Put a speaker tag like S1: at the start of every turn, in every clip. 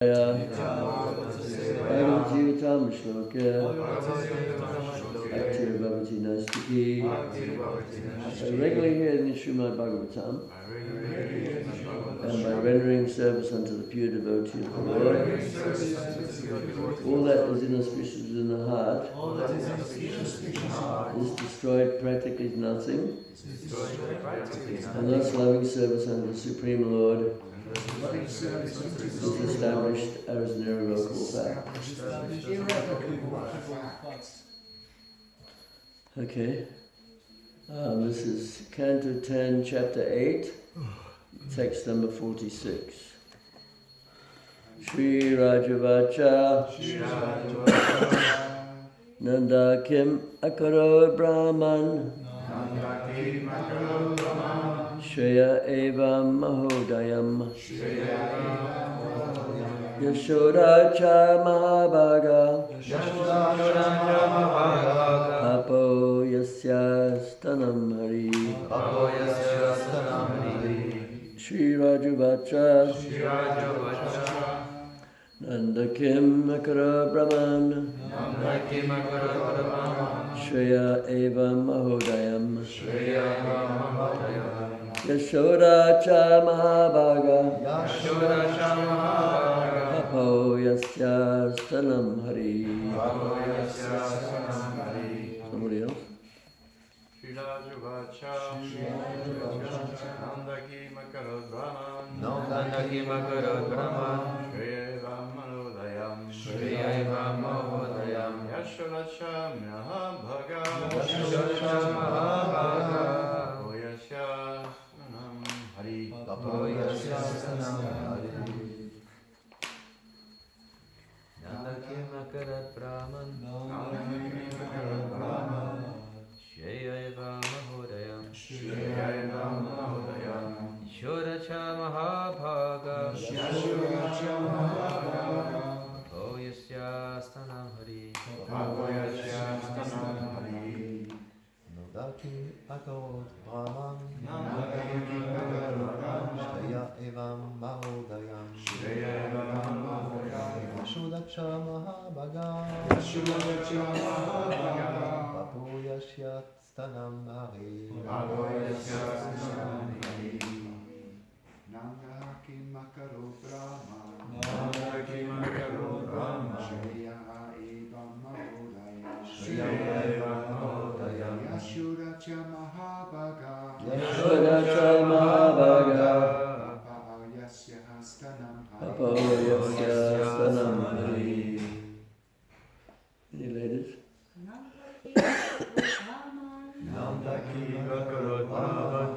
S1: Bhagavati Utam Shloka Aktir Bhagavati Nastiki. I regularly hear in the Srimad Bhagavatam and by rendering service unto the pure devotee of the Lord, all that is inauspicious in the heart is destroyed practically as nothing, and thus loving service unto the Supreme Lord is established as an irrevocable fact. Okay. This is Canto 10, Chapter 8, text number 46. Shri Rajavacha Nanda Kim Akaro Brahman Shreya Eva Mahodayam Yashoda Cha Mahabhaga Papo Yasya Stanam Hari Shri Rajavacha Nanda Kim Akara Brahman Shreya Eva Mahodayam Yashoda Cha Mahabhaga Papo Yasya Stanam Hari. Somebody else?
S2: Shri Rajavacha Nandaki Makarod Brahman Shreya Mahodayam Yashodacha Mahabhaga Oyasya Stanam Hari.
S3: Nandaki Makarod Brahman Shreya Mahodayam Yashodacha Mahabhaga Oyasya Stanam Hari.
S4: Nandaki Makarod Brahman Shreya Eva Mahodayam Yashodacha Mahabhaga Papo Yasya Stanam Hari.
S5: Nandaki Makarod Brahman Shreya Eva Mahodayam Yashodacha Mahabhaga Papo Yasya Stanam Hari.
S1: Any ladies?
S2: Nandaki Makarod Brahman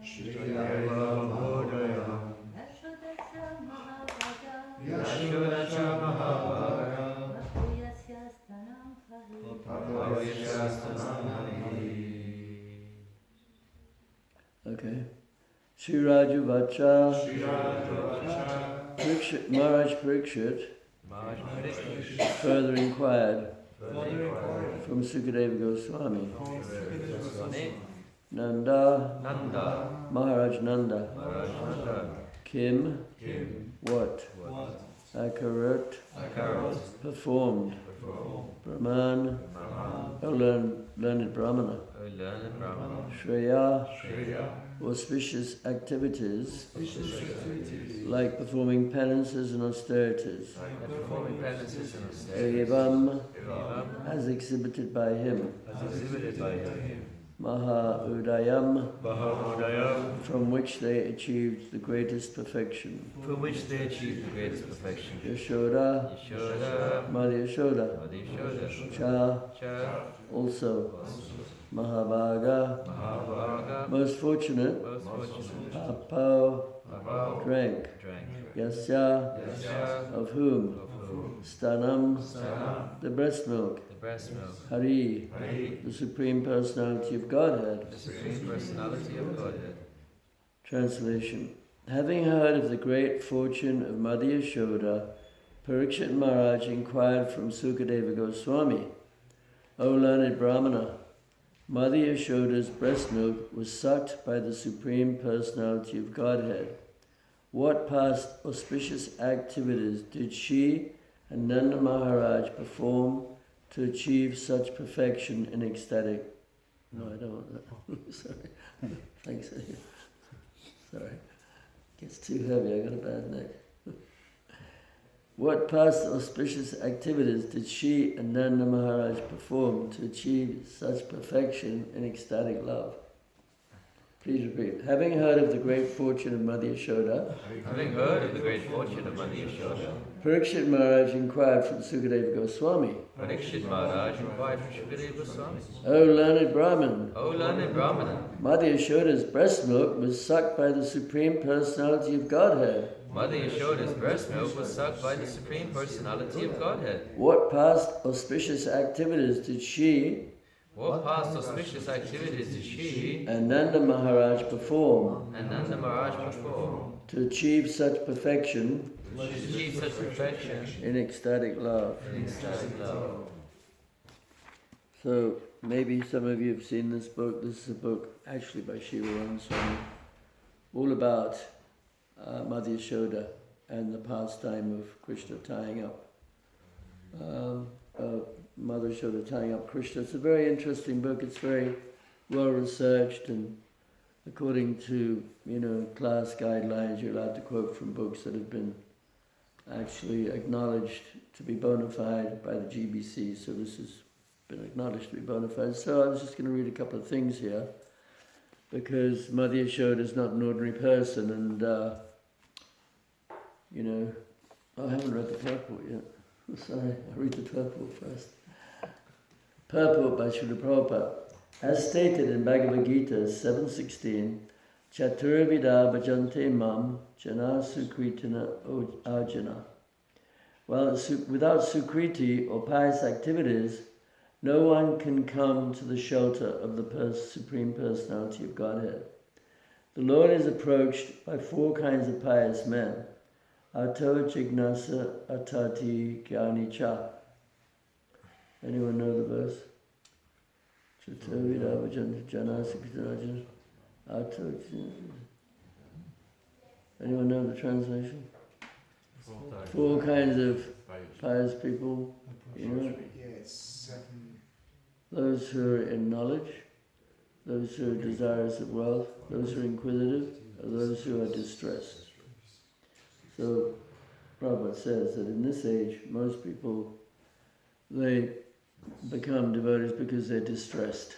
S2: Shreya Mahodayam Yashodacha Mahabhaga Oyasya Stanam Hari.
S1: Okay. Shri Rajavacha Maharaj Parikshit further inquired from Sukadeva Goswami. Nanda Maharaj Nanda Kim what Akarat performed Brahman learned Brahmana Shreya auspicious activities like performing penances and austerities Evam as exhibited by him Maha Udayam from which they achieved the greatest perfection Yashoda Mother Yashoda Cha also Mahabhaga most fortunate Papo drank Yasya of whom Stanam the breast milk Hari the Supreme Personality of Godhead. Translation. Having heard of the great fortune of Mother Yashoda, Parikshit Maharaj inquired from Sukadeva Goswami, O learned Brahmana, Mother Yashoda's breast milk was sucked by the Supreme Personality of Godhead. what past auspicious activities did she and Nanda Maharaj perform to achieve such perfection in ecstatic? No, I don't want that. Sorry. Thanks. Sorry. Gets too heavy, I got a bad neck. What past auspicious activities did she and Nanda Maharaj perform to achieve such perfection in ecstatic love? Please repeat. Having heard of the great fortune of Mother Yashoda,
S3: Having heard of the great fortune of Mother Yashoda,
S1: Parikshit Maharaj inquired from Sukadeva Goswami,
S3: Parikshit Maharaj inquired from Shukadeva Goswami,
S1: O learned Brahmin,
S3: O learned Brahmana,
S1: Mother Yashoda's breast milk was sucked by the Supreme Personality of Godhead.
S3: Mother Yashoda's breast milk was sucked by the Supreme Personality of Godhead.
S1: What past auspicious activities did she
S3: What past auspicious activities did she
S1: and Nanda Maharaj perform
S3: and Nanda Maharaj perform
S1: to achieve such perfection
S3: to achieve such perfection
S1: in ecstatic love?
S3: in ecstatic love?
S1: So maybe some of you have seen this book. This is a book actually by Shiva Swami, all about Mother Yashoda and the pastime of Krishna tying up Mother Yashoda tying up Krishna. It's a very interesting book. It's very well researched, and according to class guidelines, you're allowed to quote from books that have been actually acknowledged to be bona fide by the GBC. So this has been acknowledged to be bona fide. So I was just going to read a couple of things here, because Mother Yashoda is not an ordinary person, and I haven't read the purport yet. Sorry, I'll read the purport first. Purport by Srila Prabhupada. As stated in Bhagavad Gita 7.16, Chaturvida bhajante mam jana sukritina arjuna. Well, without sukriti or pious activities, no one can come to the shelter of the Supreme Personality of Godhead. The Lord is approached by four kinds of pious men. Ato jignasa atati gyani cha. Anyone know the verse? Chaturvida bhajante jana sukritina arjuna. Ato. Anyone know the translation? Four kinds of pious people.
S5: Yeah, it's 7.
S1: Those who are in knowledge, those who are desirous of wealth, those who are inquisitive, or those who are distressed. So Prabhupada says that in this age, most people, they become devotees because they're distressed.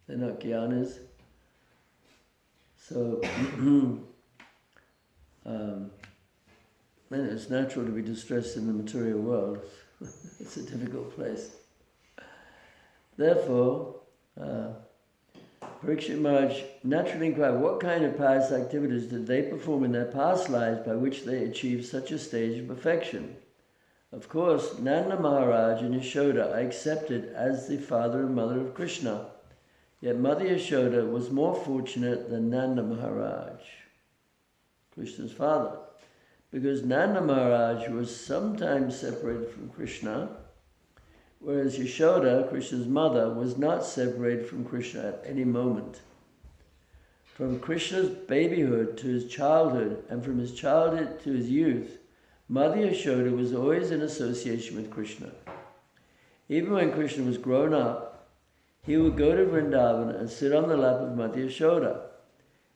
S1: They're not jnanis. So and it's natural to be distressed in the material world. It's a difficult place. Therefore, Parikshit Maharaj naturally inquired, what kind of pious activities did they perform in their past lives by which they achieved such a stage of perfection? Of course, Nanda Maharaj and Yashoda are accepted as the father and mother of Krishna. Yet Mother Yashoda was more fortunate than Nanda Maharaj, Krishna's father, because Nanda Maharaj was sometimes separated from Krishna, whereas Yashoda, Krishna's mother, was not separated from Krishna at any moment. From Krishna's babyhood to his childhood, and from his childhood to his youth, Mother Yashoda was always in association with Krishna. Even when Krishna was grown up, he would go to Vrindavan and sit on the lap of Mother Yashoda.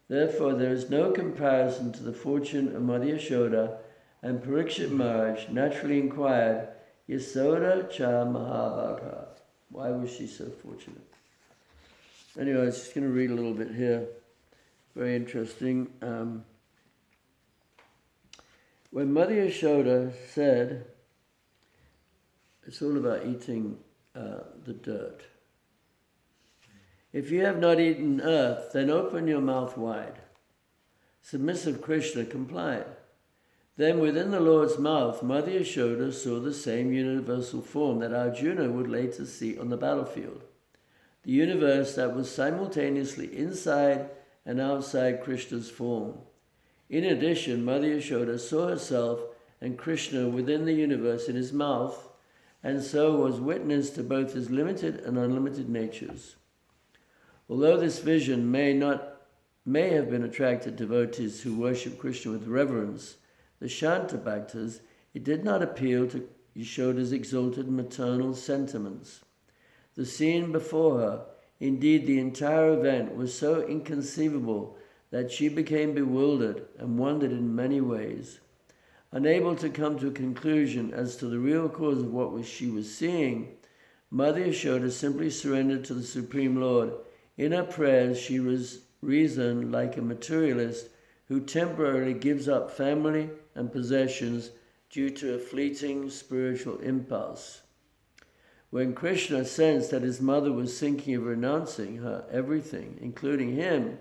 S1: Therefore, there is no comparison to the fortune of Mother Yashoda, and Parikshit Maharaj naturally inquired, Yasoda cha Mahabhaka. Why was she so fortunate? Anyway, I was just going to read a little bit here. Very interesting. When Mother Yashoda said, it's all about eating the dirt. If you have not eaten earth, then open your mouth wide. Submissive Krishna complied. Then within the Lord's mouth, Mother Yashoda saw the same universal form that Arjuna would later see on the battlefield. The universe that was simultaneously inside and outside Krishna's form. In addition, Mother Yashoda saw herself and Krishna within the universe in his mouth, and so was witness to both his limited and unlimited natures. Although this vision may not may have been attracted devotees who worship Krishna with reverence, the Shanta Bhaktas, it did not appeal to Yashoda's exalted maternal sentiments. The scene before her, indeed the entire event, was so inconceivable that she became bewildered and wondered in many ways. Unable to come to a conclusion as to the real cause of what she was seeing, Mother Yashoda simply surrendered to the Supreme Lord. In her prayers, she reasoned like a materialist who temporarily gives up family and possessions due to a fleeting spiritual impulse. When Krishna sensed that his mother was thinking of renouncing her everything, including him,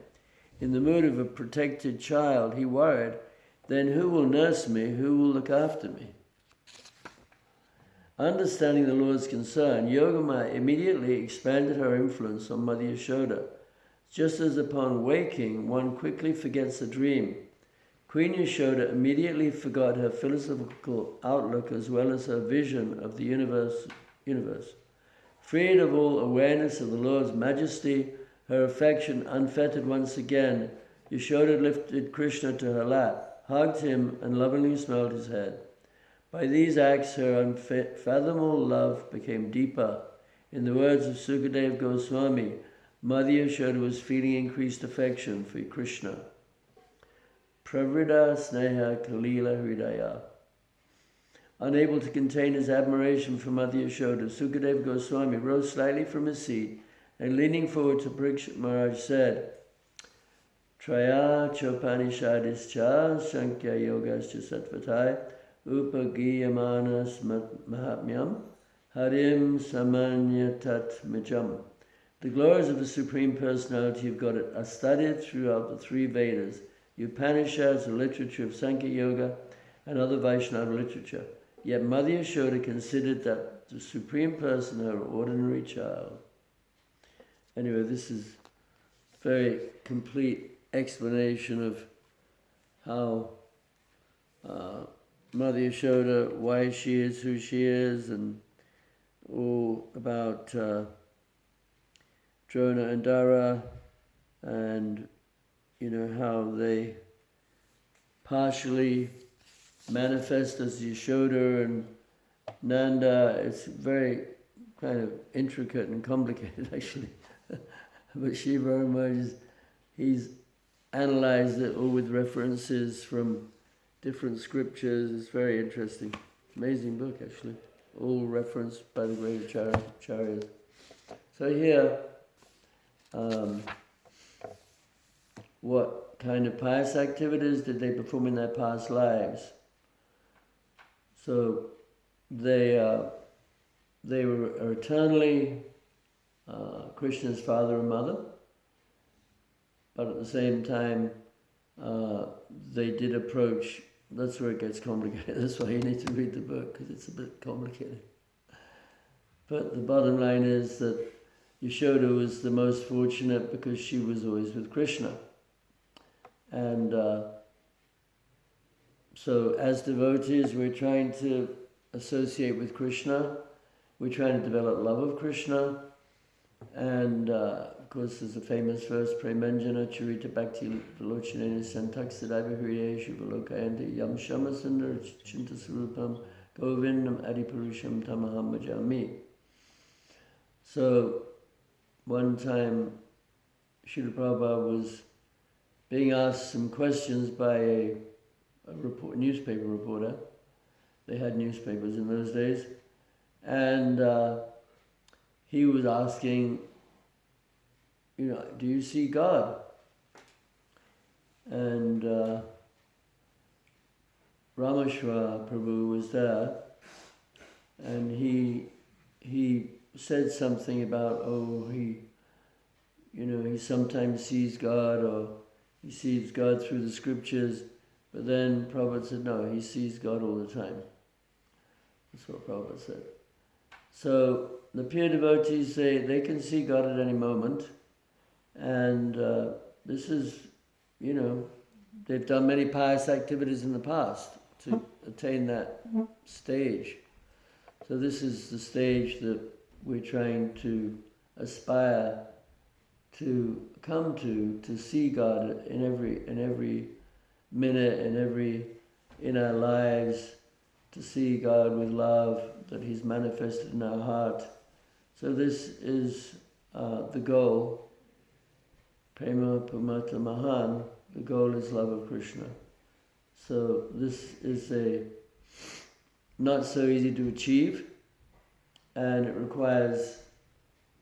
S1: in the mood of a protected child, he worried, "Then who will nurse me? Who will look after me?" Understanding the Lord's concern, Yogamaya immediately expanded her influence on Mother Yashoda. Just as upon waking, one quickly forgets a dream, Queen Yashoda immediately forgot her philosophical outlook as well as her vision of the universe. Freed of all awareness of the Lord's majesty, her affection unfettered once again, Yashoda lifted Krishna to her lap, hugged him, and lovingly smelled his head. By these acts, her unfathomable love became deeper. In the words of Sukadeva Goswami, Mother Yashoda was feeling increased affection for Krishna. Pravrida Sneha Kalila Hridaya. Unable to contain his admiration for Mother Yashoda, Sukadeva Goswami rose slightly from his seat and leaning forward to Parikshit Maharaj said, Traya Chopanishadischa Sankhya Yogascha Sattvatai Upagiyamanas Mahatmyam Harim Samanyatat Mijam. The glories of the Supreme Personality of God are studied throughout the three Vedas, the Upanishads, the literature of Sankhya Yoga, and other Vaishnava literature. Yet Mother Yashoda considered that the Supreme Person her ordinary child. Anyway, this is a very complete explanation of how Mother Yashoda, why she is who she is, and all about Drona and Dara, and how they partially manifest as Yashoda and Nanda. It's very kind of intricate and complicated, actually. But Shiva Maharaj, he's analyzed it all with references from different scriptures. It's very interesting. Amazing book, actually. All referenced by the great acharyas. So here, what kind of pious activities did they perform in their past lives? So they were eternally Krishna's father and mother, but at the same time they did approach. That's where it gets complicated. That's why you need to read the book, because it's a bit complicated. But the bottom line is that Yashoda was the most fortunate because she was always with Krishna. And so as devotees, we're trying to associate with Krishna. We're trying to develop love of Krishna. And of course, there's a famous verse, Premanjana Charita Bhakti Velochanena Santaksadaiva Hriyeshu Velokayanti Yam Shamasundar Chinta Surupam Govindam Adipurusham Tamaham Bhajami. So, one time, Srila Prabhupada was being asked some questions by a newspaper reporter. They had newspapers in those days. And he was asking, do you see God? And Rameshwar Prabhu was there, and he said something about, he sometimes sees God, or he sees God through the scriptures, but then Prabhupada said, no, he sees God all the time. That's what Prabhupada said. So the pure devotees say they can see God at any moment, and this is, they've done many pious activities in the past to attain that stage. So this is the stage that we're trying to aspire to come to see God in every minute, in our lives, to see God with love that He's manifested in our heart. So this is the goal. Prema Pumata Mahan, the goal is love of Krishna. So this is a not so easy to achieve, and it requires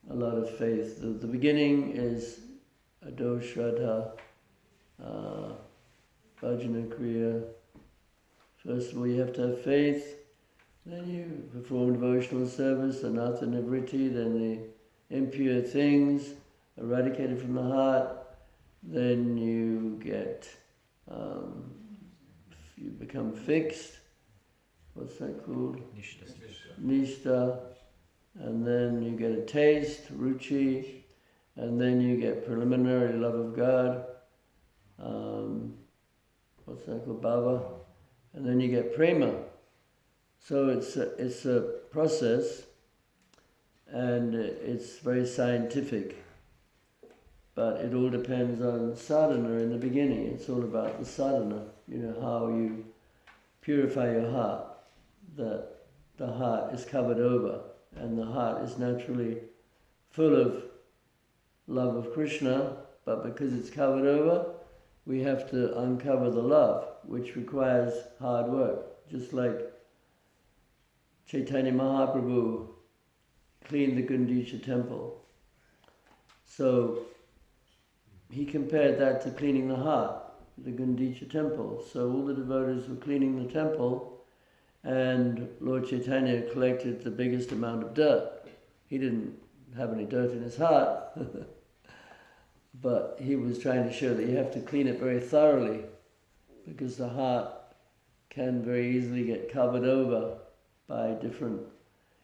S1: a lot of faith. The beginning is Ado Shraddha, Bhajana Kriya. First of all, you have to have faith, then you perform devotional service, anartha nivritti, then the impure things eradicated from the heart, then you get, you become fixed. What's that called? Nishta. And then you get a taste, ruchi, and then you get preliminary love of God. What's that called? Bhava. And then you get prema. So it's a process, and it's very scientific. But it all depends on sadhana in the beginning. It's all about the sadhana, how you purify your heart, that the heart is covered over, and the heart is naturally full of love of Krishna, but because it's covered over, we have to uncover the love, which requires hard work. Just like Chaitanya Mahaprabhu cleaned the Gundicha temple. So he compared that to cleaning the heart, the Gundicha temple. So all the devotees were cleaning the temple, and Lord Chaitanya collected the biggest amount of dirt. He didn't have any dirt in his heart, but he was trying to show that you have to clean it very thoroughly, because the heart can very easily get covered over by different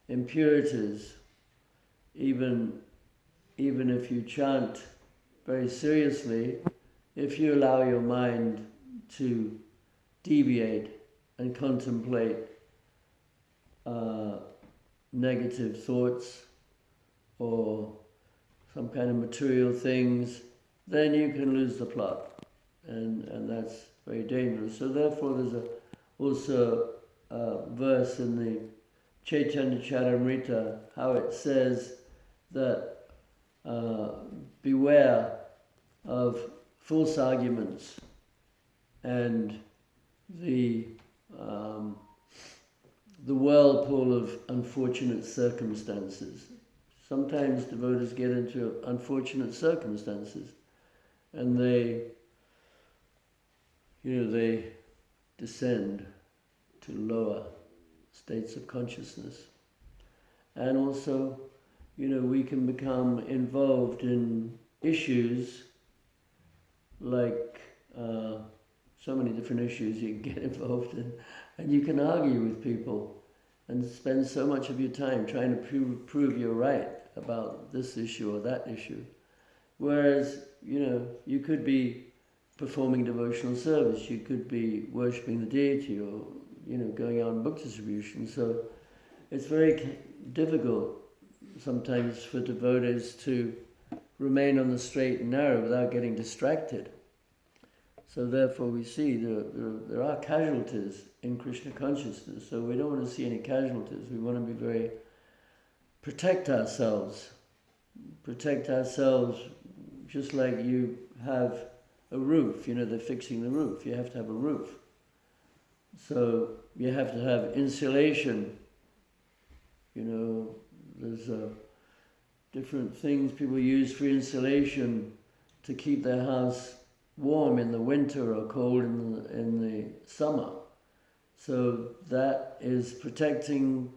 S1: impurities. Even if you chant very seriously, if you allow your mind to deviate and contemplate negative thoughts or some kind of material things, then you can lose the plot, and that's very dangerous. So therefore there's also a verse in the Chaitanya Charitamrita, how it says that beware of false arguments and the whirlpool of unfortunate circumstances. Sometimes devotees get into unfortunate circumstances, and they descend to lower states of consciousness. And also, we can become involved in issues like so many different issues you can get involved in, and you can argue with people and spend so much of your time trying to prove you're right about this issue or that issue. Whereas, you could be performing devotional service, you could be worshipping the deity, or, going out on book distribution. So it's very difficult sometimes for devotees to remain on the straight and narrow without getting distracted. So therefore we see there are casualties in Krishna consciousness, so we don't want to see any casualties. We want to protect ourselves just like you have a roof, they're fixing the roof, you have to have a roof. So you have to have insulation, there's different things people use for insulation to keep their house warm in the winter or cold in the summer. So that is protecting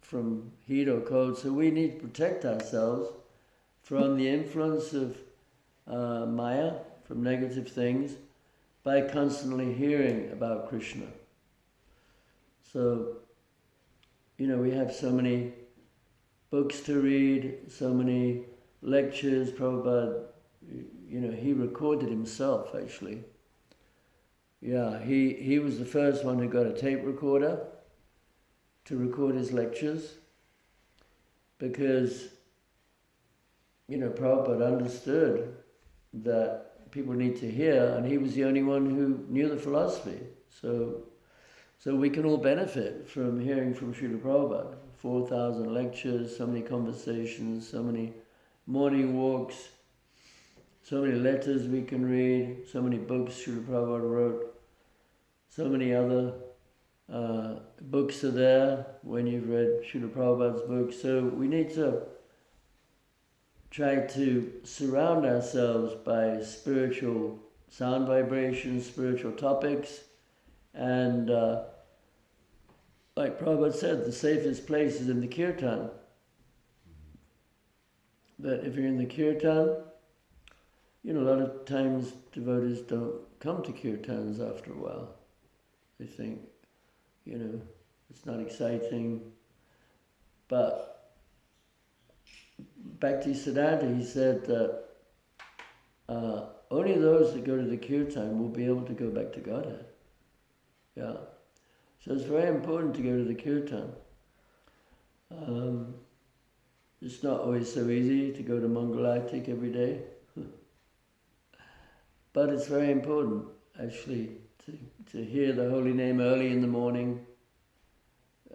S1: from heat or cold. So we need to protect ourselves from the influence of Maya, from negative things, by constantly hearing about Krishna. So, we have so many books to read, so many lectures. Prabhupada, he recorded himself, actually. Yeah, he was the first one who got a tape recorder to record his lectures, because Prabhupada understood that people need to hear, and he was the only one who knew the philosophy. So we can all benefit from hearing from Srila Prabhupada. 4,000 lectures, so many conversations, so many morning walks, so many letters we can read, so many books Srila Prabhupada wrote, so many other books are there when you've read Srila Prabhupada's books. So we need to try to surround ourselves by spiritual sound vibrations, spiritual topics, and like Prabhupada said, the safest place is in the kirtan. That if you're in the kirtan, a lot of times devotees don't come to kirtans after a while. They think, it's not exciting. But Bhakti Siddhanta, he said that only those that go to the kirtan will be able to go back to Godhead. Yeah. So it's very important to go to the kirtan. It's not always so easy to go to Mangalartik every day. But it's very important, actually, to hear the holy name early in the morning.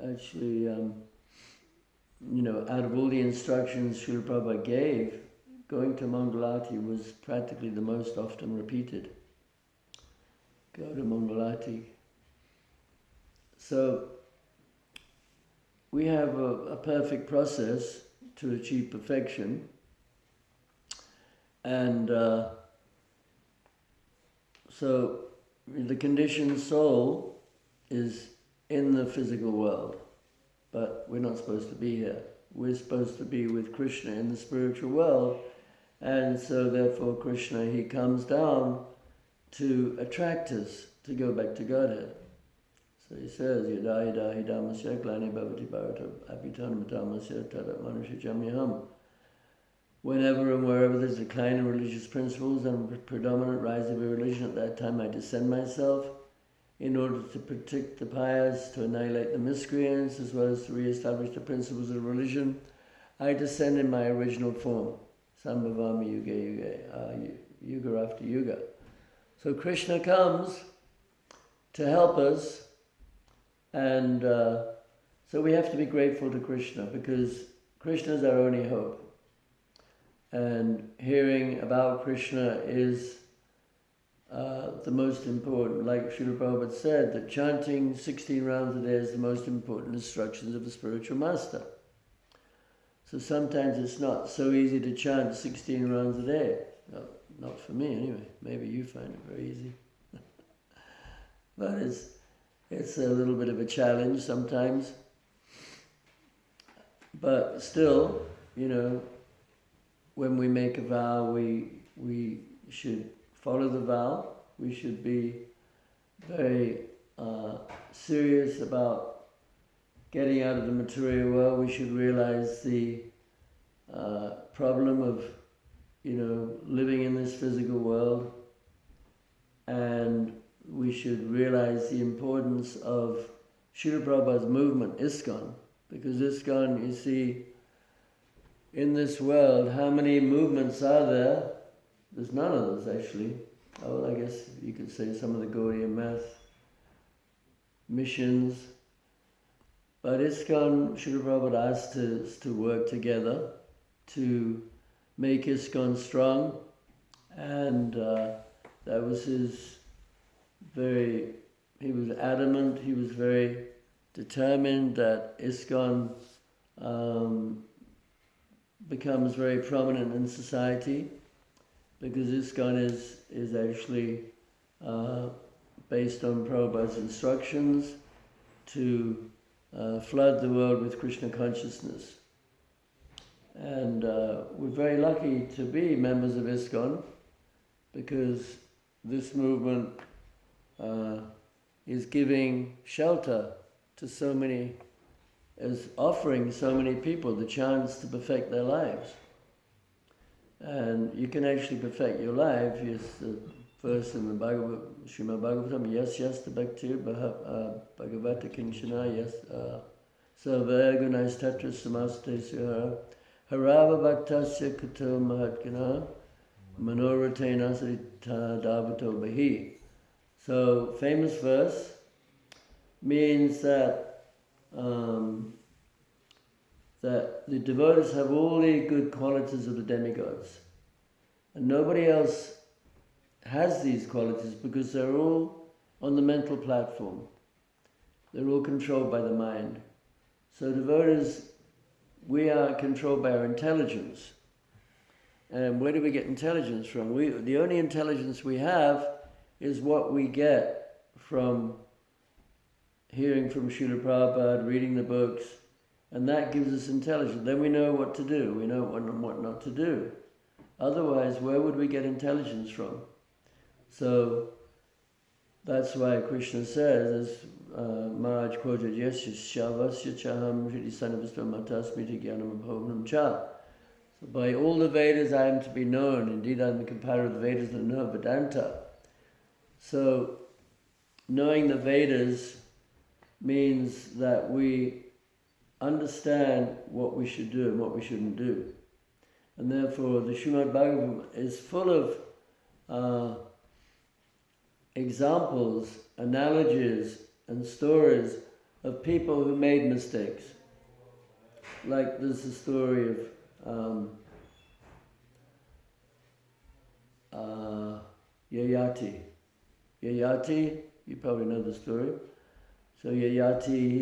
S1: Actually, out of all the instructions Srila Prabhupada gave, going to Mangalarti was practically the most often repeated. Go to Mangalarti. So we have a perfect process to achieve perfection, and so the conditioned soul is in the physical world, but we're not supposed to be here. We're supposed to be with Krishna in the spiritual world, and so therefore Krishna, he comes down to attract us to go back to Godhead. So he says, Yada yada hidamasya glani bhavati bharata abhitan matamasya tadat manusya jamyaham. Whenever and wherever there's a decline in religious principles and predominant rise of irreligion, at that time I descend myself in order to protect the pious, to annihilate the miscreants, as well as to re-establish the principles of religion. I descend in my original form, Sambhavami Yuga Yuga, Yuga after Yuga. So Krishna comes to help us, and so we have to be grateful to Krishna, because Krishna is our only hope. And hearing about Krishna is the most important. Like Srila Prabhupada said, that chanting 16 rounds a day is the most important instructions of the spiritual master. So sometimes it's not so easy to chant 16 rounds a day. No, not for me anyway. Maybe you find it very easy. But it's a little bit of a challenge sometimes. But still, when we make a vow, we should follow the vow. We should be very serious about getting out of the material world. We should realize the problem of, living in this physical world, and we should realize the importance of Srila Prabhupada's movement, ISKCON, because ISKCON, you see, in this world, how many movements are there? There's none of those, actually. Oh, I guess you could say some of the Gaudiya Math missions. But ISKCON, Srila Prabhupada asked us to work together to make ISKCON strong, and that was he was adamant, he was very determined that ISKCON becomes very prominent in society, because ISKCON is actually based on Prabhupada's instructions to flood the world with Krishna consciousness. And we're very lucky to be members of ISKCON, because this movement is giving shelter to so many, is offering so many people the chance to perfect their lives. And you can actually perfect your life. Yes, the verse in the Srimad Bhagavatam, yes, the bhaktir bhagavata kinchana, yes, sarva gunas tatra samaste sihara Harava Bhaktasya Kato Mahatkana Manoratena Sarita Davato Bahi. So, famous verse means that that the devotees have all the good qualities of the demigods. And nobody else has these qualities because they're all on the mental platform. They're all controlled by the mind. So devotees, we are controlled by our intelligence. And where do we get intelligence from? The only intelligence we have is what we get from hearing from Srila Prabhupada, reading the books, and that gives us intelligence. Then we know what to do. We know what not to do. Otherwise, where would we get intelligence from? So that's why Krishna says, as Maharaj quoted, Yasya Shavasya Chaham Shriti Sanavastu Matasmiti Jnanam Abhognam Cha. So by all the Vedas I am to be known. Indeed, I am the companion of the Vedas that know Vedanta. So knowing the Vedas means that we understand what we should do and what we shouldn't do. And therefore the Srimad Bhagavatam is full of examples, analogies and stories of people who made mistakes. Like there's the story of Yayati. Yayati, you probably know the story. So Yayati,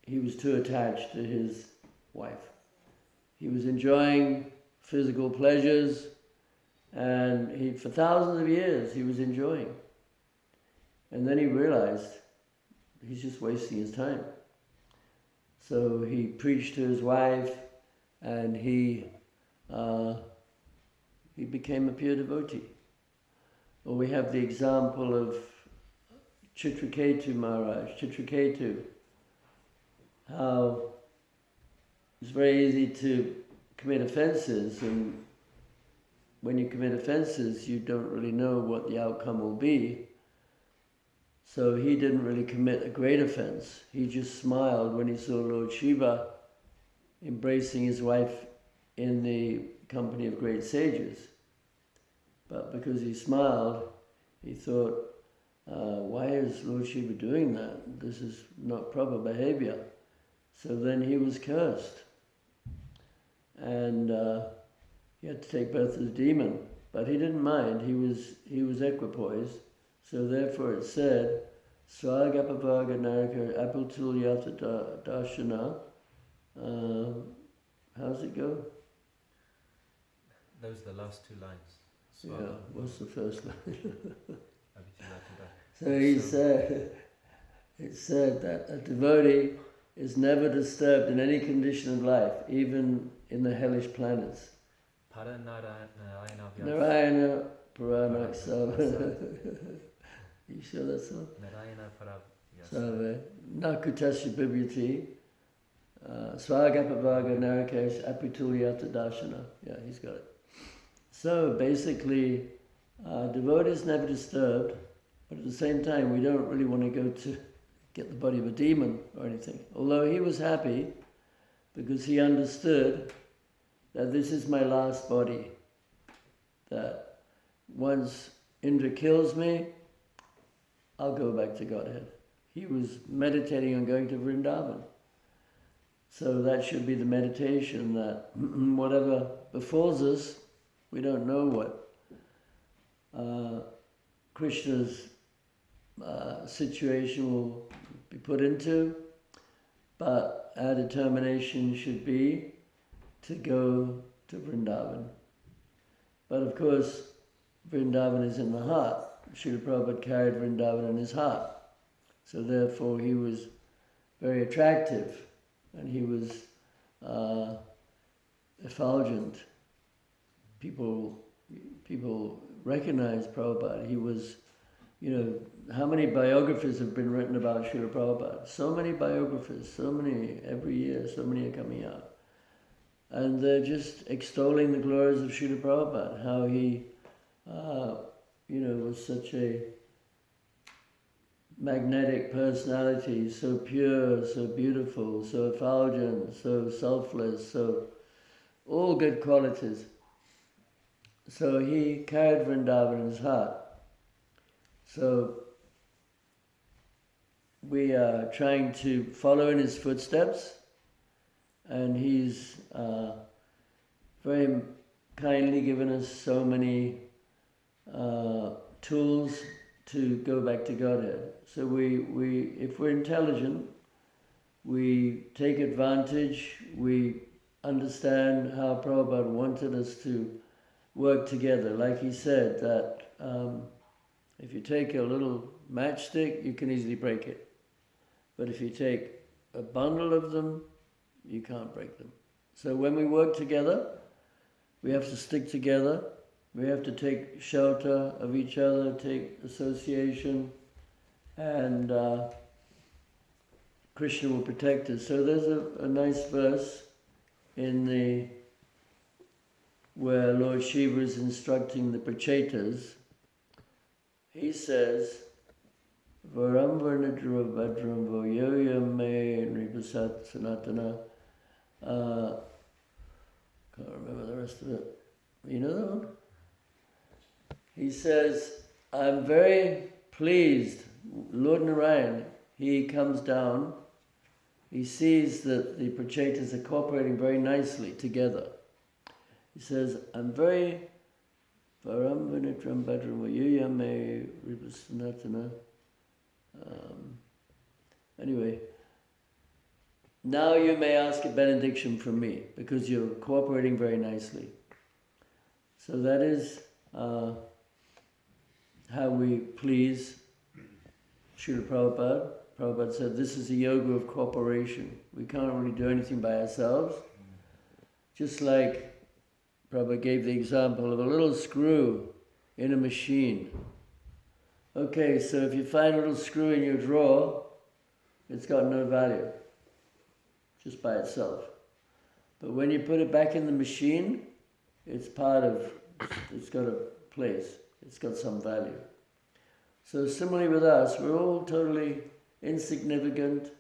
S1: he was too attached to his wife. He was enjoying physical pleasures, and for thousands of years he was enjoying. And then he realized he's just wasting his time. So he preached to his wife, and he became a pure devotee. Or we have the example of Chitraketu Maharaj, Chitraketu, how it's very easy to commit offences, and when you commit offences you don't really know what the outcome will be. So he didn't really commit a great offence. He just smiled when he saw Lord Shiva embracing his wife in the company of great sages. But because he smiled, he thought, why is Lord Shiva doing that? This is not proper behavior. So then he was cursed. And he had to take birth as a demon. But he didn't mind, he was equipoised. So therefore it said, Swagapavaga Naraka Apultulyata Darshana. How's it go?
S3: Those are the last two lines.
S1: Yeah, what's the first line? So he said, it said that a devotee is never disturbed in any condition of life, even in the hellish planets. Narayana Paranaksa. You sure that's all?
S3: Narayana Paranaksa.
S1: So, Nakutasya Bibhyati, Swagapavaga Narakesh Apitulyata Darshana. Yeah, he's got it. So basically, devotees never disturbed, but at the same time, we don't really want to go to get the body of a demon or anything. Although he was happy because he understood that this is my last body, that once Indra kills me, I'll go back to Godhead. He was meditating on going to Vrindavan. So that should be the meditation, that whatever befalls us, we don't know what Krishna's situation will be put into, but our determination should be to go to Vrindavan. But of course, Vrindavan is in the heart. Srila Prabhupada carried Vrindavan in his heart. So therefore he was very attractive, and he was effulgent. People recognized Prabhupada. He was, how many biographies have been written about Srila Prabhupada? So many biographies, so many every year, so many are coming out. And they're just extolling the glories of Srila Prabhupada, how he, was such a magnetic personality, so pure, so beautiful, so effulgent, so selfless, so all good qualities. So he carried Vrindavan in his heart. So we are trying to follow in his footsteps, and he's very kindly given us so many tools to go back to Godhead. So we if we're intelligent, we take advantage, we understand how Prabhupada wanted us to work together. Like he said, that if you take a little matchstick, you can easily break it. But if you take a bundle of them, you can't break them. So when we work together, we have to stick together. We have to take shelter of each other, take association, and Krishna will protect us. So there's a nice verse in where Lord Shiva is instructing the Prachetas. He says, Varam Varnadra Vajram Voyoyam Me Nripasat Sanatana. Can't remember the rest of it. You know that one? He says, I'm very pleased. Lord Narayan, he comes down, he sees that the Prachetas are cooperating very nicely together. He says, I'm very Varam Vinitram Bhadram Vayuyame Ripasanatana. Anyway, now you may ask a benediction from me because you're cooperating very nicely. So that is how we please Srila Prabhupada. Prabhupada said this is a yoga of cooperation. We can't really do anything by ourselves. Just like Prabhupada gave the example of a little screw in a machine. Okay, so if you find a little screw in your drawer, it's got no value, just by itself. But when you put it back in the machine, it's got a place, it's got some value. So similarly with us, we're all totally insignificant,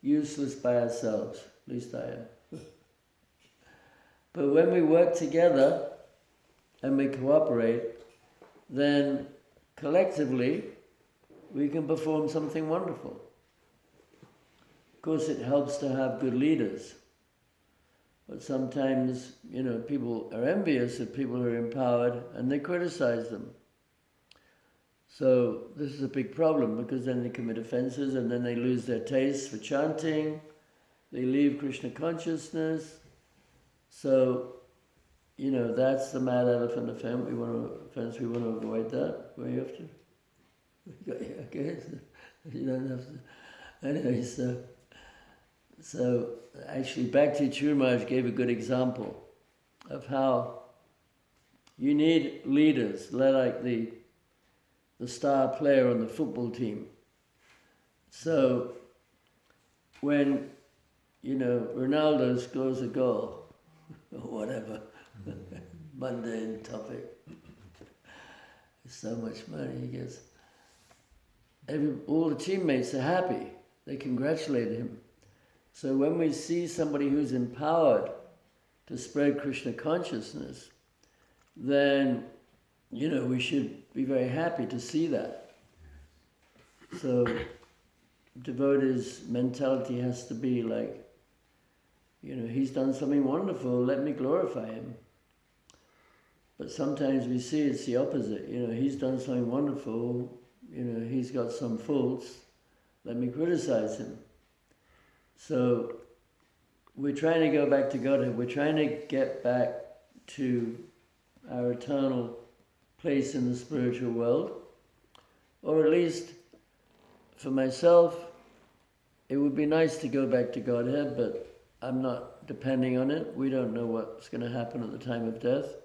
S1: useless by ourselves, at least I am. But when we work together and we cooperate, then collectively we can perform something wonderful. Of course, it helps to have good leaders. But sometimes, people are envious of people who are empowered and they criticize them. So this is a big problem because then they commit offenses and then they lose their taste for chanting. They leave Krishna consciousness. So, that's the mad elephant offense. We want to avoid that. Where you have to? Okay, you don't have to. Anyway, so actually Bhakti Churmaj gave a good example of how you need leaders, like the star player on the football team. So when, Ronaldo scores a goal, or whatever, mundane topic, so much money he gets. All the teammates are happy. They congratulate him. So when we see somebody who's empowered to spread Krishna consciousness, then, we should be very happy to see that. So devotee's mentality has to be like, he's done something wonderful, let me glorify him. But sometimes we see it's the opposite. He's done something wonderful, he's got some faults, let me criticize him. So we're trying to go back to Godhead. We're trying to get back to our eternal place in the spiritual world. Or at least, for myself, it would be nice to go back to Godhead, but I'm not depending on it. We don't know what's going to happen at the time of death.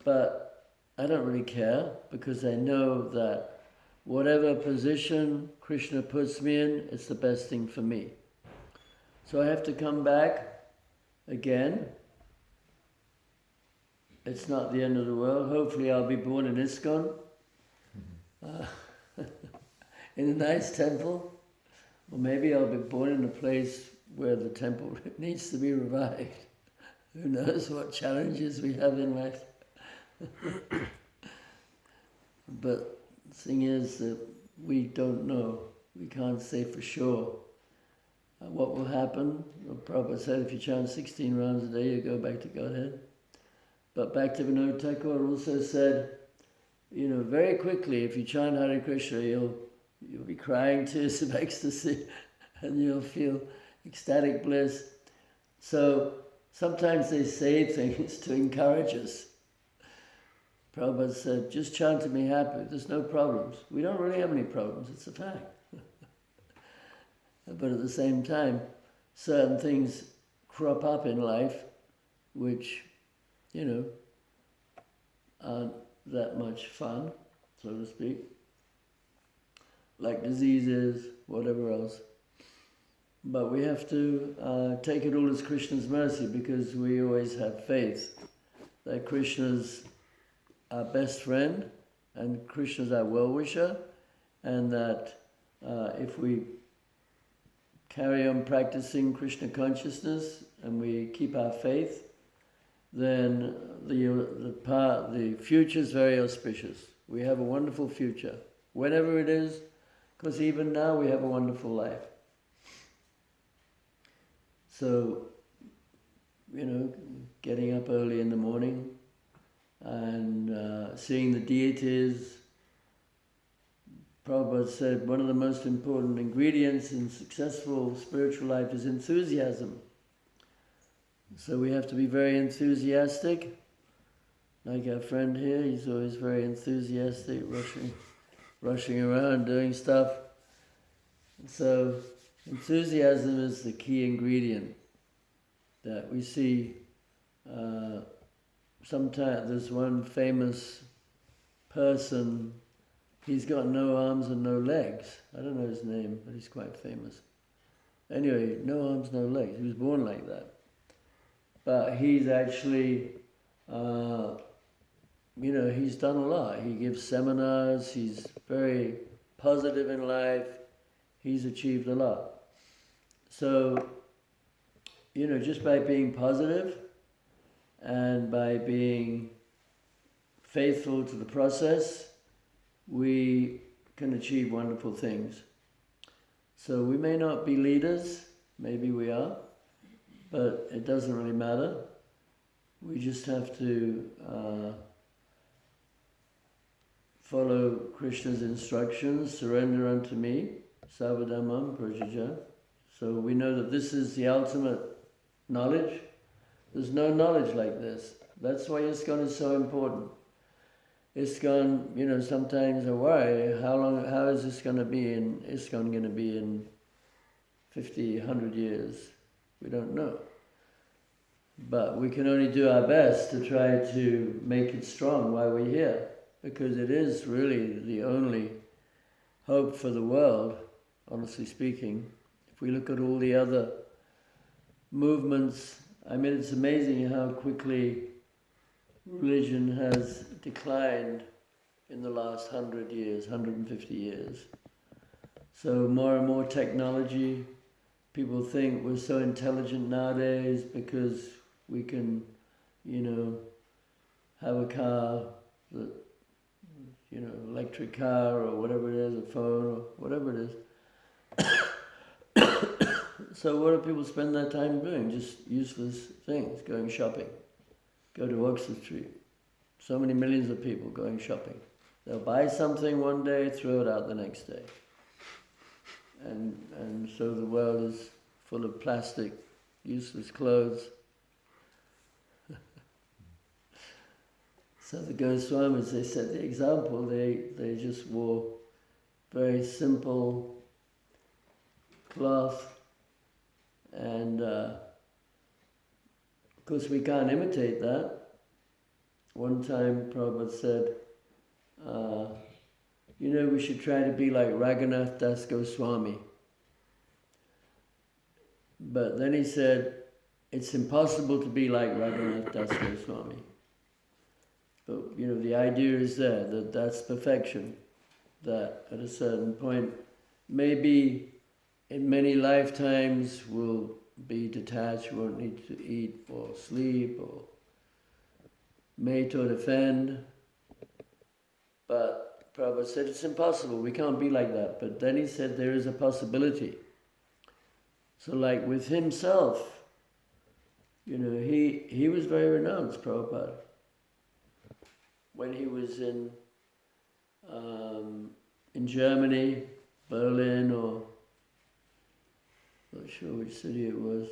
S1: But I don't really care, because I know that whatever position Krishna puts me in, it's the best thing for me. So I have to come back again. It's not the end of the world. Hopefully I'll be born in ISKCON. in a nice temple, or maybe I'll be born in a place where the temple needs to be revived. Who knows what challenges we have in life. But the thing is that we don't know. We can't say for sure what will happen. Prabhupada said if you chant 16 rounds a day, you go back to Godhead. But Bhaktivinoda Thakur also said, very quickly, if you chant Hare Krishna, you'll be crying tears of ecstasy and you'll feel ecstatic bliss. So sometimes they say things to encourage us. Prabhupada said, just chant to be happy. There's no problems. We don't really have any problems. It's a fact. But at the same time, certain things crop up in life which, aren't that much fun, so to speak. Like diseases, whatever else. But we have to take it all as Krishna's mercy, because we always have faith that Krishna's our best friend and Krishna's our well-wisher, and that if we carry on practicing Krishna consciousness and we keep our faith, then the future is very auspicious. We have a wonderful future, whenever it is, because even now we have a wonderful life. So, getting up early in the morning and seeing the deities. Prabhupada said one of the most important ingredients in successful spiritual life is enthusiasm. So we have to be very enthusiastic. Like our friend here, he's always very enthusiastic, rushing around doing stuff. So enthusiasm is the key ingredient that we see. Sometimes there's one famous person, he's got no arms and no legs. I don't know his name, but he's quite famous. Anyway, no arms, no legs. He was born like that. But he's actually, he's done a lot. He gives seminars, he's very positive in life, he's achieved a lot. So, just by being positive and by being faithful to the process, we can achieve wonderful things. So we may not be leaders, maybe we are, but it doesn't really matter. We just have to follow Krishna's instructions, surrender unto me, Savadamam Prajaja. So we know that this is the ultimate knowledge. There's no knowledge like this. That's why ISKCON is so important. ISKCON, sometimes I worry, how is this going to be in, ISKCON going to be in 50, 100 years? We don't know. But we can only do our best to try to make it strong while we're here, because it is really the only hope for the world, honestly speaking. If we look at all the other movements, it's amazing how quickly religion has declined in the last 100 years, 150 years. So more and more technology. People think we're so intelligent nowadays because we can, have a car, that, electric car or whatever it is, a phone or whatever it is. So what do people spend their time doing? Just useless things, going shopping. Go to Oxford Street. So many millions of people going shopping. They'll buy something one day, throw it out the next day. And so the world is full of plastic, useless clothes. So the Goswamis, they set the example. They just wore very simple cloth, and of course we can't imitate that. One time Prabhupada said, we should try to be like Raghunath Das Goswami. But then he said, it's impossible to be like Raghunath Das Goswami. But, the idea is there, that that's perfection. That at a certain point, maybe in many lifetimes we'll be detached, won't need to eat or sleep or mate or defend. But Prabhupada said it's impossible, we can't be like that. But then he said there is a possibility. So like with himself, he was very renounced, Prabhupada. When he was in Germany, Berlin, or not sure which city it was.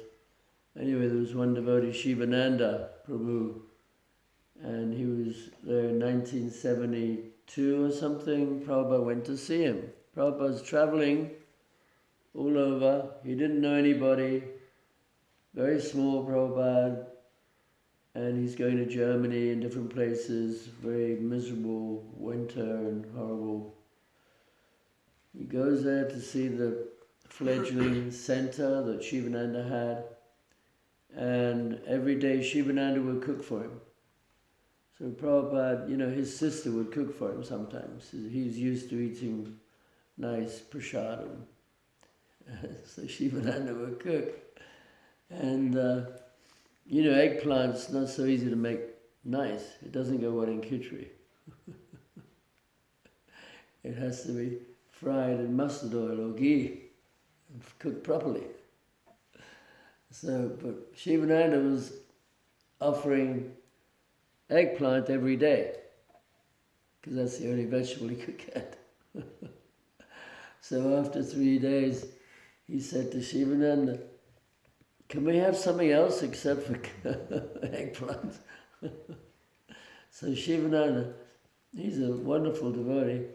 S1: Anyway, there was one devotee, Shivananda Prabhu, and he was there in 1972 or something. Prabhupada went to see him. Prabhupada's traveling all over. He didn't know anybody. Very small Prabhupada. And he's going to Germany and different places. Very miserable winter and horrible. He goes there to see the fledgling center that Shivananda had. And every day Shivananda would cook for him. So Prabhupada, his sister would cook for him sometimes. He's used to eating nice prasadam. So Shivananda would cook. And, eggplant's not so easy to make nice. It doesn't go well in khichdi. It has to be fried in mustard oil or ghee and cooked properly. So, but Shivananda was offering eggplant every day because that's the only vegetable he could get. So after 3 days, he said to Shivananda, "Can we have something else except for eggplant?" So Shivananda, he's a wonderful devotee,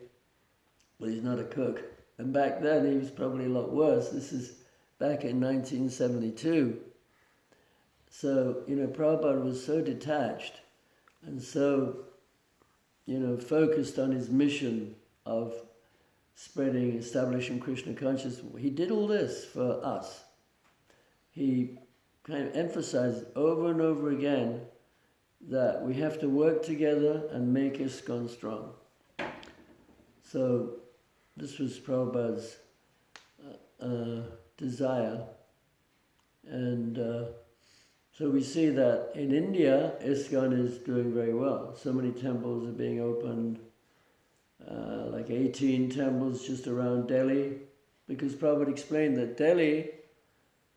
S1: but he's not a cook. And back then he was probably a lot worse. This is back in 1972. So, Prabhupada was so detached and so, focused on his mission of establishing Krishna consciousness. He did all this for us. He kind of emphasized over and over again that we have to work together and make ISKCON strong. So this was Prabhupada's desire. And so we see that in India, ISKCON is doing very well. So many temples are being opened, like 18 temples just around Delhi, because Prabhupada explained that Delhi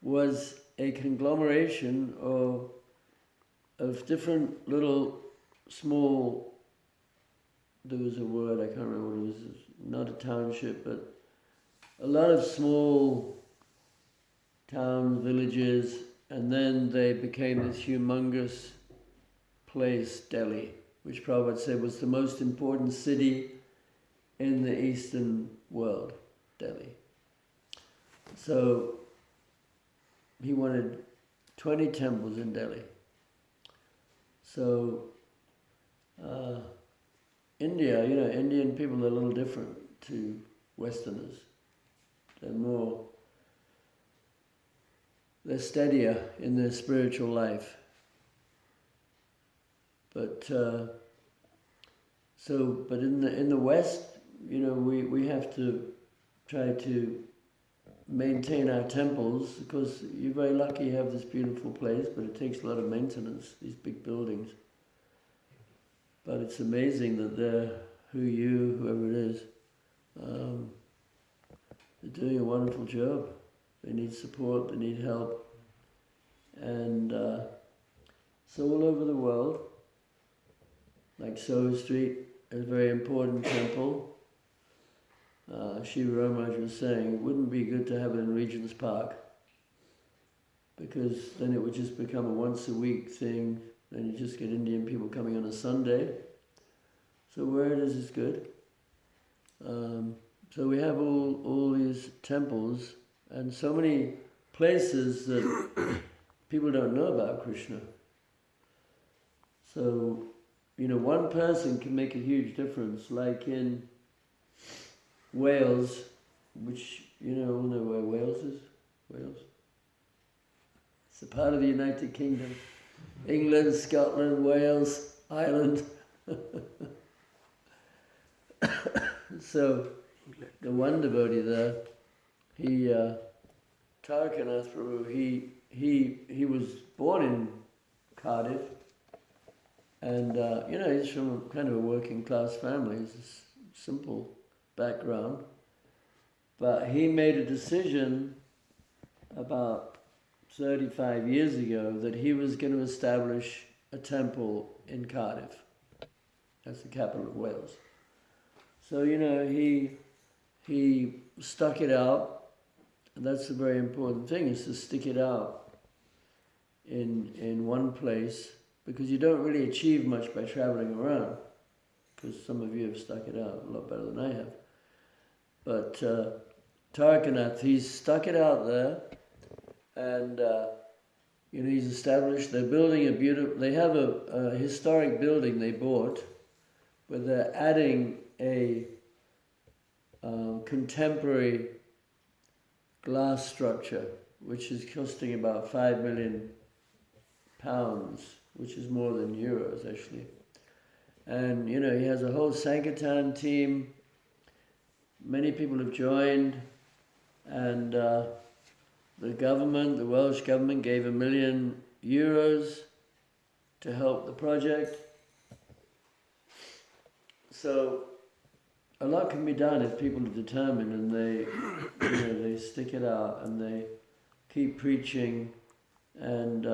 S1: was a conglomeration of different little small, there was a word, I can't remember what it was, not a township, but a lot of small towns, villages, and then they became this humongous place, Delhi, which Prabhupada said was the most important city in the Eastern world, Delhi. So he wanted 20 temples in Delhi. So India, Indian people are a little different to Westerners. They're steadier in their spiritual life. But in the West, we have to try to maintain our temples, because you're very lucky you have this beautiful place, but it takes a lot of maintenance, these big buildings. But it's amazing that whoever it is, they're doing a wonderful job. They need support, they need help. And so all over the world, like Soho Street, a very important temple. Shiva Ramaj was saying it wouldn't be good to have it in Regent's Park, because then it would just become a once a week thing. Then you just get Indian people coming on a Sunday. So where it is good. So we have all these temples and so many places that people don't know about Krishna. So, one person can make a huge difference, like in Wales, which, all know where Wales is. Wales. It's a part of the United Kingdom. England, Scotland, Wales, Ireland. So, the one devotee there, he, Tarakanath Prabhu, he was born in Cardiff, and he's from kind of a working class family. He's a simple background, but he made a decision about 35 years ago that he was going to establish a temple in Cardiff. That's the capital of Wales. So, he stuck it out, and that's the very important thing, is to stick it out in one place, because you don't really achieve much by traveling around, because some of you have stuck it out a lot better than I have. But Tarakanath, he's stuck it out there, and he's established, they're building they have a historic building they bought, where they're adding a contemporary glass structure, which is costing about £5 million, which is more than euros actually. And he has a whole Sankirtan team. Many people have joined, and the Welsh government gave €1 million to help the project. So a lot can be done if people are determined and they stick it out and they keep preaching. And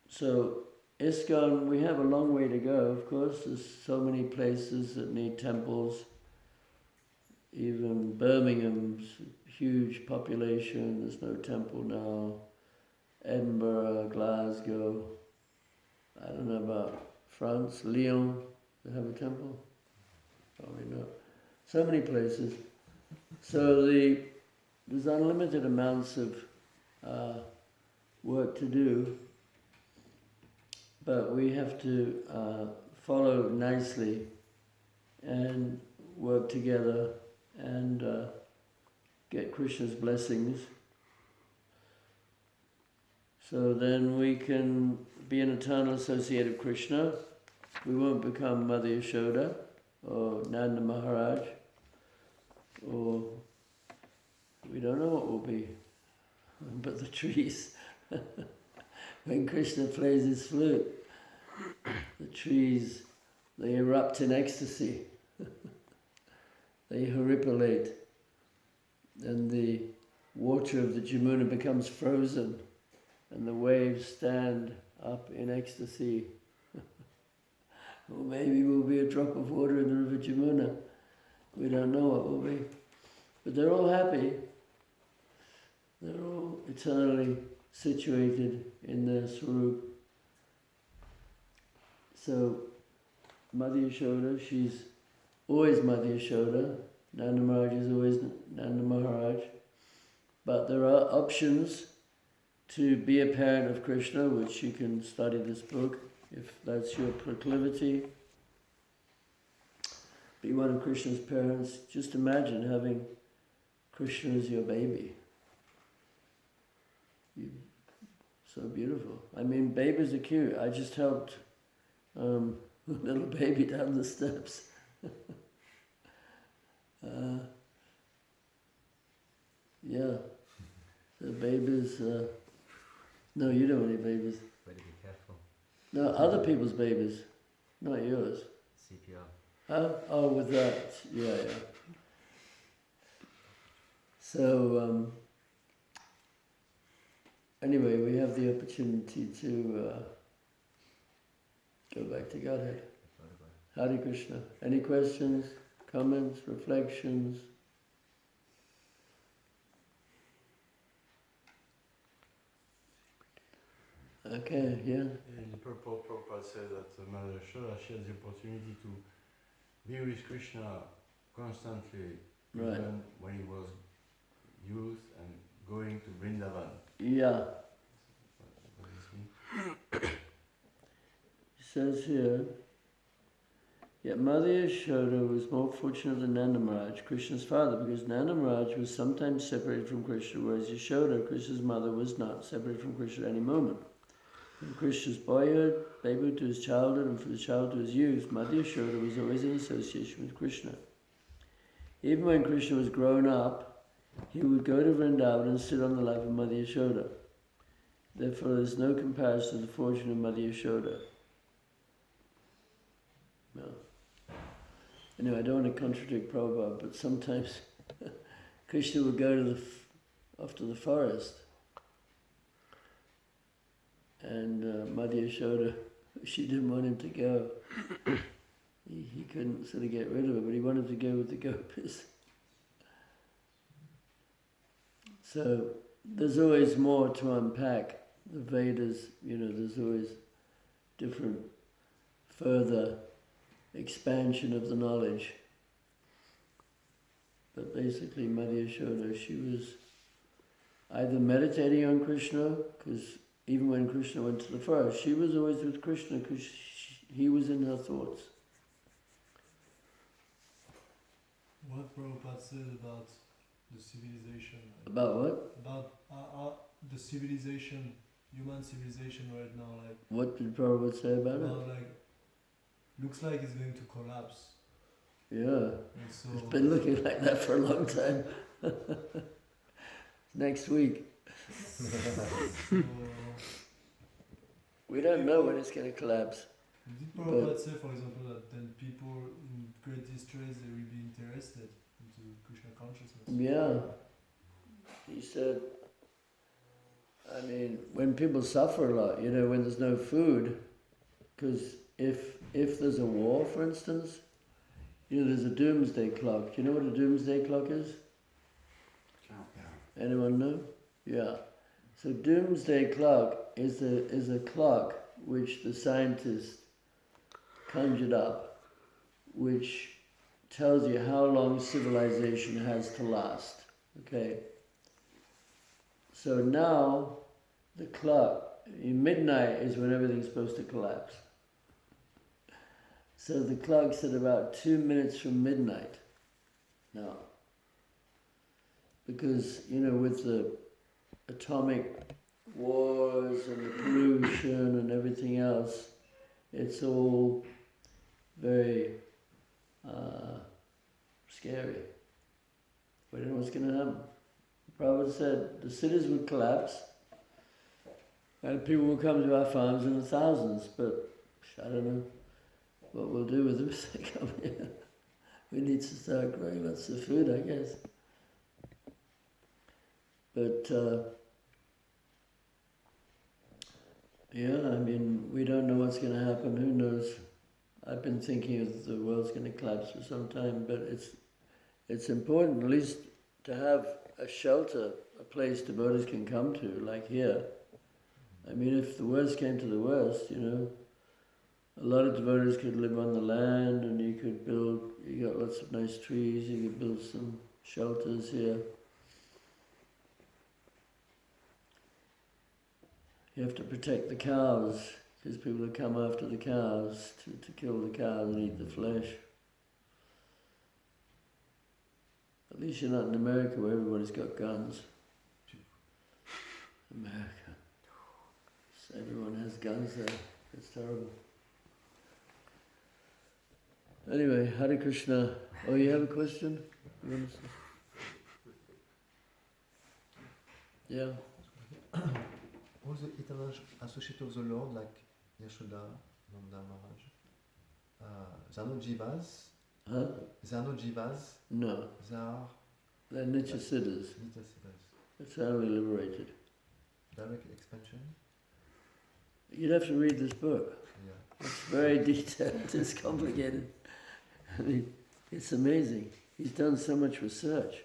S1: so ISKCON, we have a long way to go, of course. There's so many places that need temples. Even Birmingham's huge population, there's no temple now. Edinburgh, Glasgow, I don't know about France, Lyon, they have a temple? Probably not. So many places. So there's unlimited amounts of work to do, but we have to follow nicely and work together and get Krishna's blessings. So then we can be an eternal associate of Krishna. We won't become Mother Yashoda or Nanda Maharaj, or we don't know what we'll be, but the trees. When Krishna plays his flute, the trees, they erupt in ecstasy. They haripalate, and the water of the Jamuna becomes frozen, and the waves stand up in ecstasy. Or maybe we'll be a drop of water in the river Jamuna. We don't know what we'll be. But they're all happy. They're all eternally situated in their Swarup. So, Mother Yashoda, she's always Mother Yashoda. Nanda Maharaj is always Nanda Maharaj. But there are options to be a parent of Krishna, which you can study this book, if that's your proclivity. Be one of Krishna's parents. Just imagine having Krishna as your baby. So beautiful. I mean, babies are cute. I just helped a little baby down the steps. Yeah. So babies... no, you don't want any babies.
S3: Better be careful.
S1: No, other people's babies, not yours.
S3: CPR.
S1: Huh? Oh, with that, yeah. So, anyway, we have the opportunity to go back to Godhead. Hare Krishna. Any questions, comments, reflections? Okay, yeah.
S2: And Prabhupada said that Mother Yashoda, she had the opportunity to be with Krishna constantly,
S1: Right.
S2: even when he was youth and going to Vrindavan.
S1: Yeah.
S2: What does this mean?
S1: It says here, yet Mother Yashoda was more fortunate than Nanda Maharaj, Krishna's father, because Nanda Maharaj was sometimes separated from Krishna, whereas Yashoda, Krishna's mother, was not separated from Krishna at any moment. From Krishna's boyhood, babyhood to his childhood, and from his childhood to his youth, Mother Yashoda was always in association with Krishna. even when Krishna was grown up, he would go to Vrindavan and sit on the lap of Mother Yashoda. Therefore, there's no comparison to the fortune of Mother Yashoda. No. Anyway, I don't want to contradict Prabhupada, but sometimes Krishna would go to off to the forest, and Mother Yashoda, she didn't want him to go. He couldn't sort of get rid of her, but he wanted to go with the gopis. So there's always more to unpack. The Vedas, there's always different further expansion of the knowledge. But basically Mother Yashoda, she was either meditating on Krishna, because even when Krishna went to the forest, she was always with Krishna because he was in her thoughts.
S6: What Prabhupada said about the civilization.
S1: About what?
S6: About the civilization, human civilization right now. Like
S1: what did Prabhupada say about it?
S6: Like, looks like it's going to collapse.
S1: Yeah.
S6: And so
S1: It's been looking like that for a long time. Next week.
S6: so,
S1: We don't know when it's going to collapse.
S6: did Prabhupada say, for example, that then people in great distress, they will be interested into Krishna consciousness?
S1: Yeah. He said, when people suffer a lot, when there's no food, because if there's a war, for instance, there's a doomsday clock. Do you know what a doomsday clock is?
S5: Countdown.
S1: Anyone know? Yeah. So doomsday clock is a clock which the scientists conjured up, which tells you how long civilization has to last. Okay. So now the clock, midnight is when everything's supposed to collapse. So the clock's at about 2 minutes from midnight now. Because, with the atomic wars and the pollution and everything else, it's all very scary. We don't know what's going to happen. Prabhupada said the cities would collapse and people will come to our farms in the thousands, but I don't know what we'll do with them if they come here. We need to start growing lots of food, I guess. But we don't know what's going to happen. Who knows? I've been thinking the world's going to collapse for some time, but it's important at least to have a shelter, a place devotees can come to, like here. If the worst came to the worst, a lot of devotees could live on the land, and you got lots of nice trees, you could build some shelters here. You have to protect the cows, because people will come after the cows to kill the cows and eat the flesh. At least you're not in America where everybody's got guns. America. So everyone has guns there. It's terrible. Anyway, Hare Krishna. Oh, you have a question? You want to say? Yeah.
S4: All the eternal associates of the Lord, like Yashoda, Nanda Maharaj, they are not jivas.
S1: Huh?
S4: They are not jivas.
S1: No. They're Nitya Siddhas.
S4: Nitya Siddhas.
S1: Eternally liberated.
S4: Direct expansion.
S1: You'd have to read this book.
S4: Yeah.
S1: It's very detailed. It's complicated. It's amazing. He's done so much research.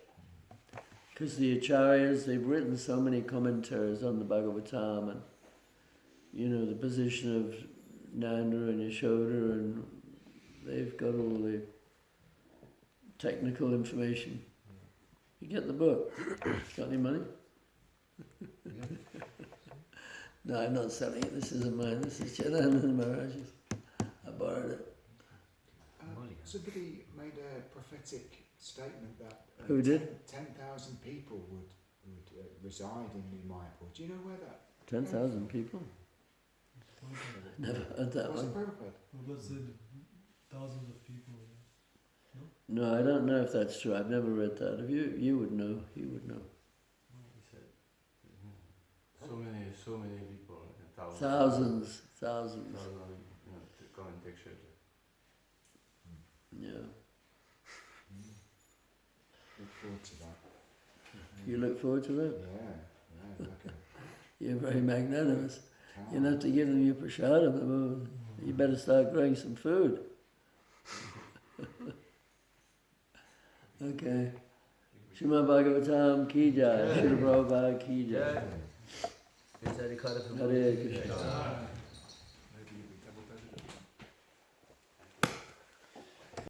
S1: Because the acharyas, they've written so many commentaries on the Bhagavatam and, the position of Nanda and Yashoda, and they've got all the technical information. You get the book. Got any money? No, I'm not selling it. This isn't mine. This is Chaitanya Maharaj's. I borrowed it.
S5: Somebody made a prophetic statement that
S1: Who did?
S5: 10,000 people would reside in New Mayapur. Do you know where that?
S1: 10,000 people? Never heard that
S5: Was it
S1: one.
S5: Prabhupada?
S6: Prabhupada said thousands of people.
S1: No, I don't know if that's true. I've never read that. Have you? You would know. You would know.
S2: He said, so many people,
S1: Thousands.
S2: to come and take shelter.
S1: Yeah.
S5: Look forward to that.
S1: You look forward to that?
S5: Yeah, like a
S1: You're very magnanimous.
S5: cow.
S1: You'll have to give them your prasadam. You better start growing some food. Okay. Srimad Bhagavatam ki jai. Srila Prabhupada ki jai.
S3: HG Adikarta Prabhu.
S1: Hare Krishna.